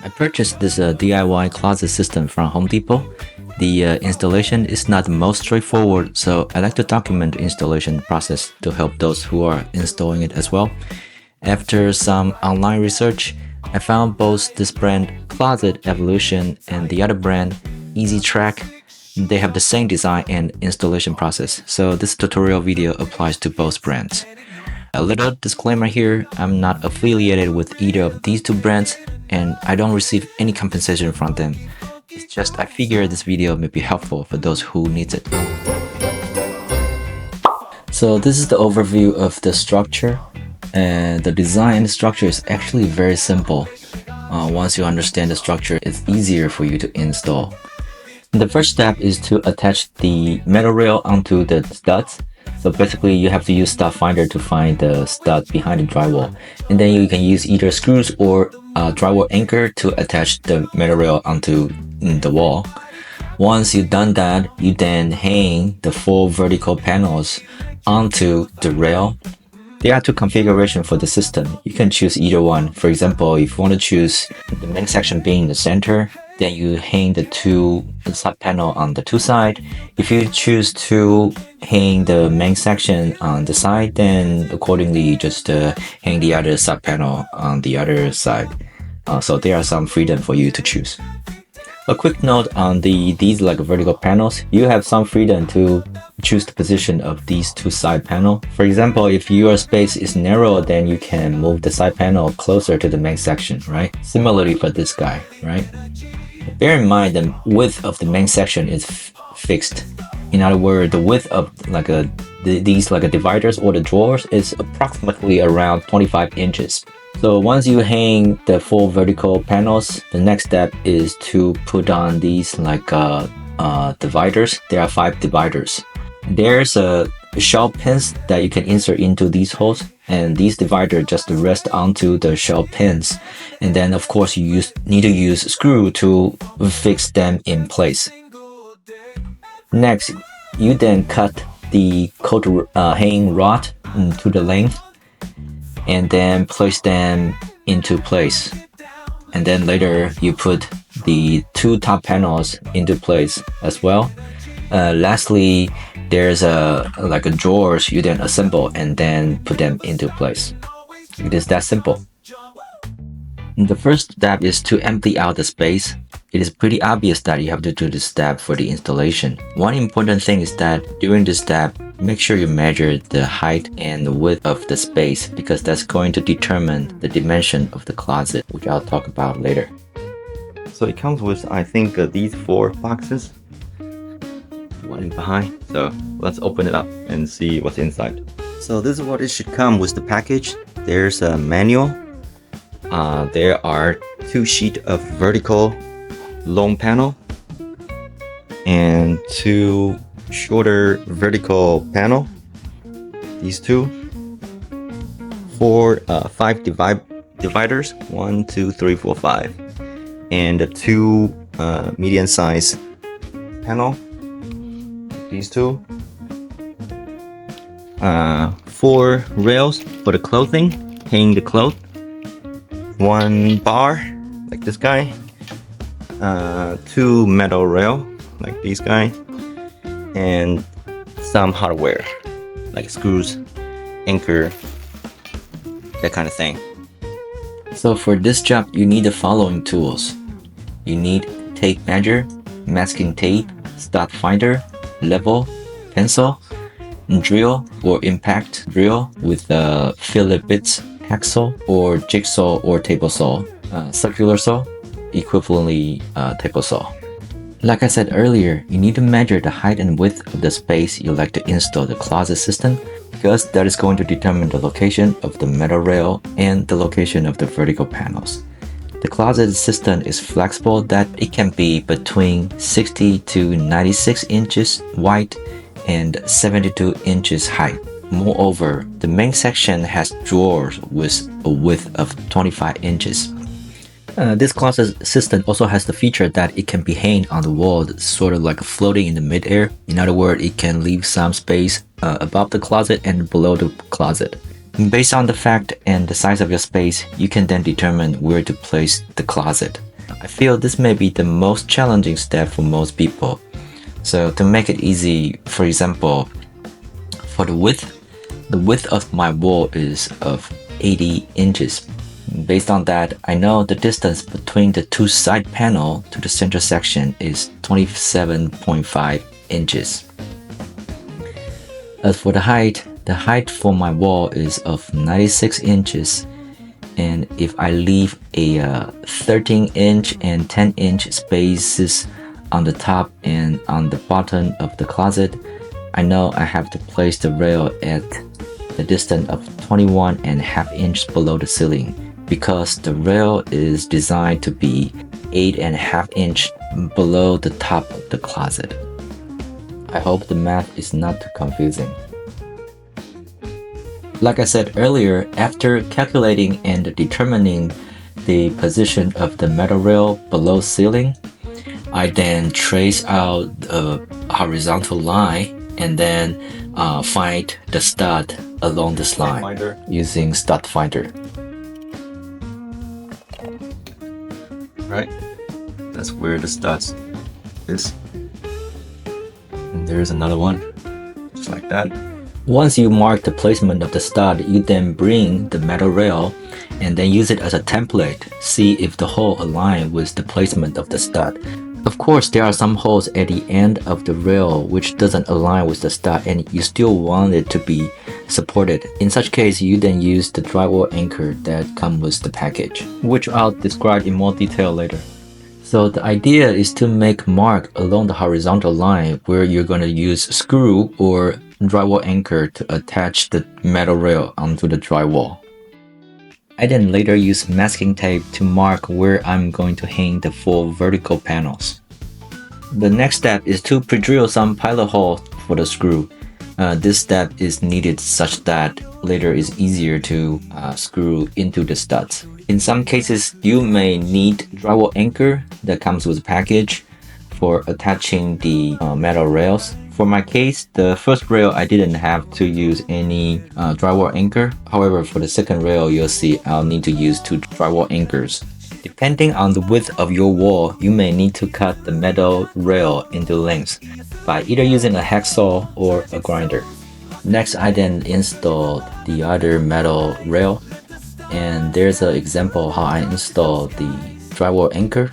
I purchased this DIY closet system from Home Depot. The installation is not the most straightforward, so I like to document the installation process to help those who are installing it as well. After some online research, I found both this brand Closet Evolution and the other brand Easy Track. They have the same design and installation process, so this tutorial video applies to both brands. A little disclaimer here, I'm not affiliated with either of these two brands and I don't receive any compensation from them. It's just I figure this video may be helpful for those who needs it. So this is the overview of the structure, and the design structure is actually very simple. Once you understand the structure, it's easier for you to install. The first step is to attach the metal rail onto the studs. So basically you have to use stud finder to find the stud behind the drywall, and then you can use either screws or a drywall anchor to attach the metal rail onto the wall. Once you've done that, you then hang the 4 vertical panels onto the rail. There are 2 configurations for the system. You can choose either one. For example, if you want to choose the main section being in the center, then you hang the 2 side panel on the 2 sides. If you choose to hang the main section on the side, then accordingly just hang the other side panel on the other side. So there are some freedom for you to choose. A quick note on these like vertical panels, you have some freedom to choose the position of these 2 side panels. For example, if your space is narrow, then you can move the side panel closer to the main section, right? Similarly for this guy, right? Bear in mind the width of the main section is fixed. In other words, the width of these dividers or the drawers is approximately around 25 inches. So once you hang the 4 vertical panels, the next step is to put on these dividers. There are 5 dividers. There's a shelf pins that you can insert into these holes, and these dividers just rest onto the shelf pins. And then of course you need to use a screw to fix them in place. Next, you then cut the hanging rod to the length and then place them into place. And then later you put the 2 top panels into place as well. Lastly, there's a drawers you then assemble and then put them into place. It is that simple. The first step is to empty out the space. It is pretty obvious that you have to do this step for the installation. One important thing is that during this step, make sure you measure the height and the width of the space, because that's going to determine the dimension of the closet, which I'll talk about later. So it comes with, I think, these 4 boxes. One behind. So let's open it up and see what's inside. So this is what it should come with the package. There's a manual. There are 2 sheets of vertical long panel and 2 shorter vertical panel. These 2. 5 dividers. 1, 2, 3, 4, 5. And 2 medium-sized panel. These 2. 4 rails for the clothing, hang the clothes. 1 bar, like this guy. 2 metal rail, like these guy. And some hardware, like screws, anchor, that kind of thing. So for this job, you need the following tools. You need tape measure, masking tape, stud finder, level, pencil, drill or impact drill with Phillips bits, hacksaw or jig saw or table saw, circular saw, equivalently table saw. Like I said earlier, you need to measure the height and width of the space you like to install the closet system, because that is going to determine the location of the metal rail and the location of the vertical panels. The closet system is flexible, that it can be between 60 to 96 inches wide and 72 inches high. Moreover, the main section has drawers with a width of 25 inches. This closet system also has the feature that it can be hanged on the wall, sort of like floating in the mid-air. In other words, it can leave some space above the closet and below the closet. Based on the fact and the size of your space, you can then determine where to place the closet. I feel this may be the most challenging step for most people. So to make it easy, for example, for the width of my wall is of 80 inches. Based on that, I know the distance between the two side panel to the center section is 27.5 inches. As for the height for my wall is of 96 inches. And if I leave a 13-inch and 10-inch spaces on the top and on the bottom of the closet, I know I have to place the rail at the distance of 21.5 inches below the ceiling, because the rail is designed to be 8.5 inches below the top of the closet. I hope the math is not too confusing. Like I said earlier, after calculating and determining the position of the metal rail below ceiling, I then trace out a horizontal line and then find the stud along this line using stud finder. Right, that's where the stud is. And there's another one, just like that. Once you mark the placement of the stud, you then bring the metal rail and then use it as a template. See if the hole aligns with the placement of the stud. Of course, there are some holes at the end of the rail which doesn't align with the stud and you still want it to be supported. In such case, you then use the drywall anchor that comes with the package, which I'll describe in more detail later. So the idea is to make mark along the horizontal line where you're going to use screw or drywall anchor to attach the metal rail onto the drywall. I then later use masking tape to mark where I'm going to hang the 4 vertical panels. The next step is to pre-drill some pilot holes for the screw. This step is needed such that later is easier to screw into the studs. In some cases, you may need drywall anchor that comes with a package for attaching the metal rails. For my case, the first rail I didn't have to use any drywall anchor. However, for the second rail, you'll see I'll need to use 2 drywall anchors. Depending on the width of your wall, you may need to cut the metal rail into lengths by either using a hacksaw or a grinder. Next, I then installed the other metal rail, and there's an example how I installed the drywall anchor.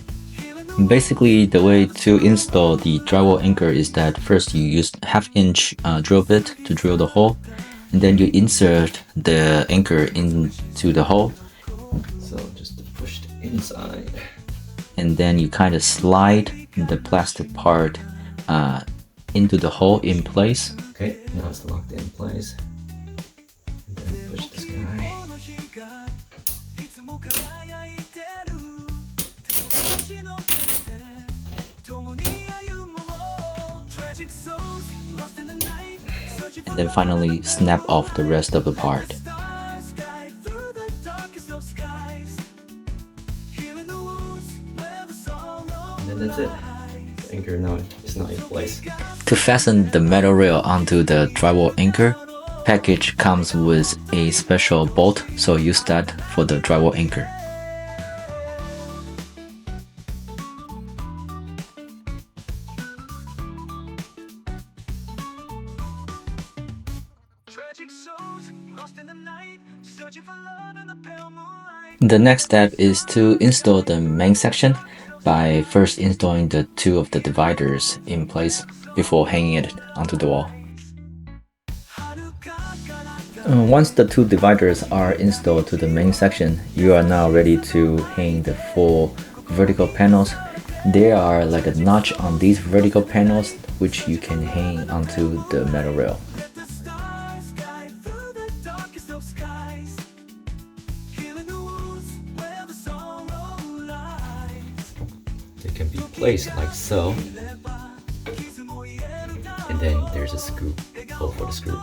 Basically, the way to install the drywall anchor is that first you use 1/2-inch drill bit to drill the hole, and then you insert the anchor into the hole. So just to push it inside, and then you kind of slide the plastic part into the hole in place. Okay, now it's locked in place. And then push this guy. And then finally snap off the rest of the part. And then that's it. The anchor now is not in place. To fasten the metal rail onto the drywall anchor, package comes with a special bolt, so use that for the drywall anchor. The next step is to install the main section by first installing the 2 of the dividers in place before hanging it onto the wall. Once the 2 dividers are installed to the main section, you are now ready to hang the 4 vertical panels. There are like a notch on these vertical panels which you can hang onto the metal rail. They can be placed like so, and then there's a screw hole for the screw.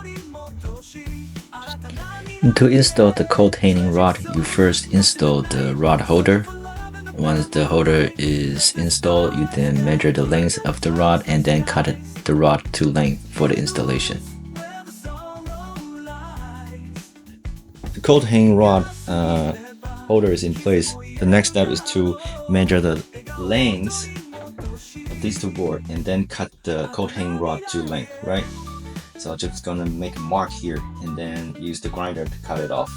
To install the coat hanging rod, you first install the rod holder. Once the holder is installed, you then measure the length of the rod and then cut the rod to length for the installation. The coat hanging rod holder is in place. The next step is to measure the lengths of these two boards and then cut the coat hanging rod to length, right? So I'm just gonna make a mark here and then use the grinder to cut it off.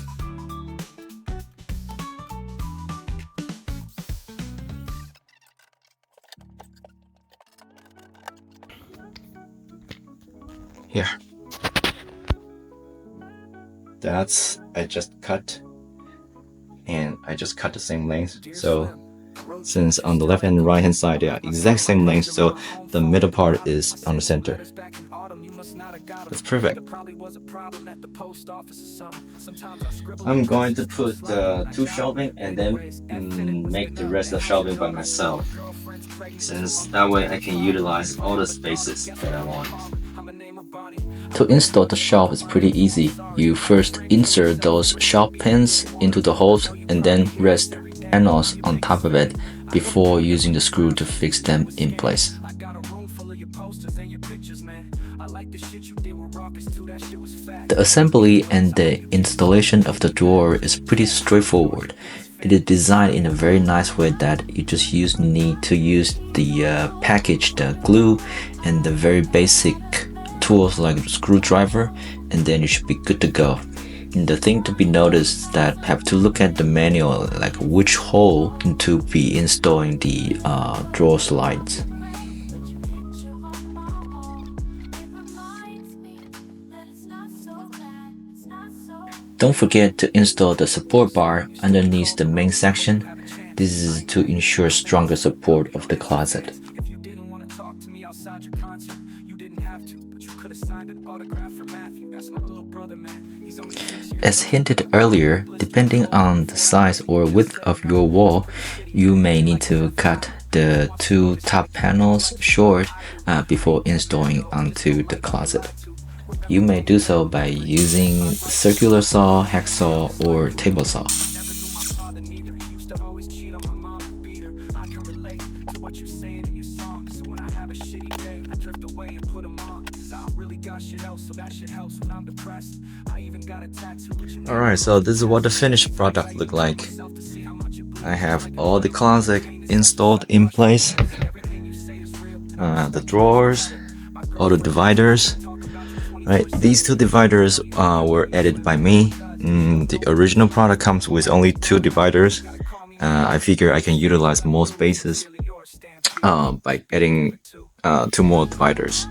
Here. I just cut, and I just cut the same length. So since on the left and right hand side they are exact same length, so the middle part is on the center. That's perfect. I'm going to put two shelving and then make the rest of the shelving by myself, since that way I can utilize all the spaces that I want. To install the shelf is pretty easy. You first insert those shelf pins into the holes and then rest panels on top of it before using the screw to fix them in place. The assembly and the installation of the drawer is pretty straightforward. It is designed in a very nice way that you just need to use the package, the glue, and the very basic tools like the screwdriver, and then you should be good to go. And the thing to be noticed is that you have to look at the manual, like which hole to be installing the drawer slides. Don't forget to install the support bar underneath the main section. This is to ensure stronger support of the closet. As hinted earlier, depending on the size or width of your wall, you may need to cut the two top panels short before installing onto the closet. You may do so by using circular saw, hacksaw, or table saw. Alright, so this is what the finished product look like. I have all the closet installed in place, the drawers, all the dividers. Right, these two dividers were added by me. The original product comes with only two dividers. I figure I can utilize more spaces by adding two more dividers.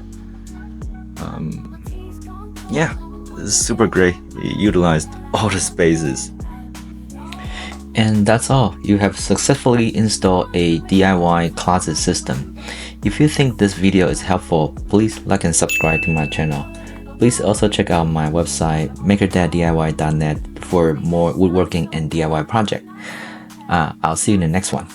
Yeah, this is super great. You utilized all the spaces. And that's all. You have successfully installed a DIY closet system. If you think this video is helpful, please like and subscribe to my channel. Please also check out my website makerdaddiy.net for more woodworking and DIY projects. I'll see you in the next one.